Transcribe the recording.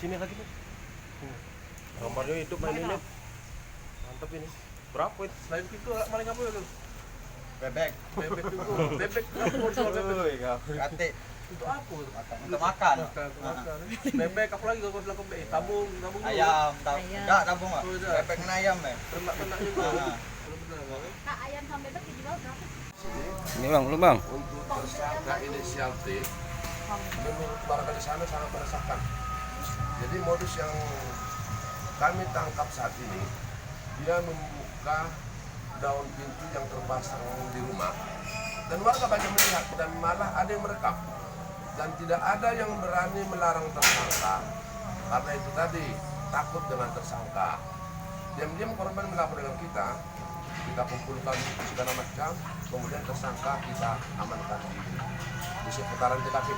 Sini lagi nih. Gambarnya hidup main ini. Mantap ini. Berapa itu? Selain itu maling apa itu? Bebek. Bebek itu. Bebek apa jual bebek? Kate. Itu apa? Untuk makan. Makan. Bebek apa lagi kalau bilang bebek? Tabung dulu. Ayam, enggak tabung enggak. Oh, udah. Bebek kena ayam ya. Ternak juga. Kak, ayam sama bebek dijual berapa? Ini bang, lu bang. Untuk tersangka inisial T, menurut warga di sana sangat meresahkan. Jadi modus yang kami tangkap saat ini, dia membuka daun pintu yang terpasang di rumah, dan warga banyak melihat dan malah ada yang merekam, dan tidak ada yang berani melarang tersangka karena itu tadi takut dengan tersangka. Diam-diam korban melapor dengan kita kumpulkan segala macam, kemudian tersangka kita amankan di seputaran TKP.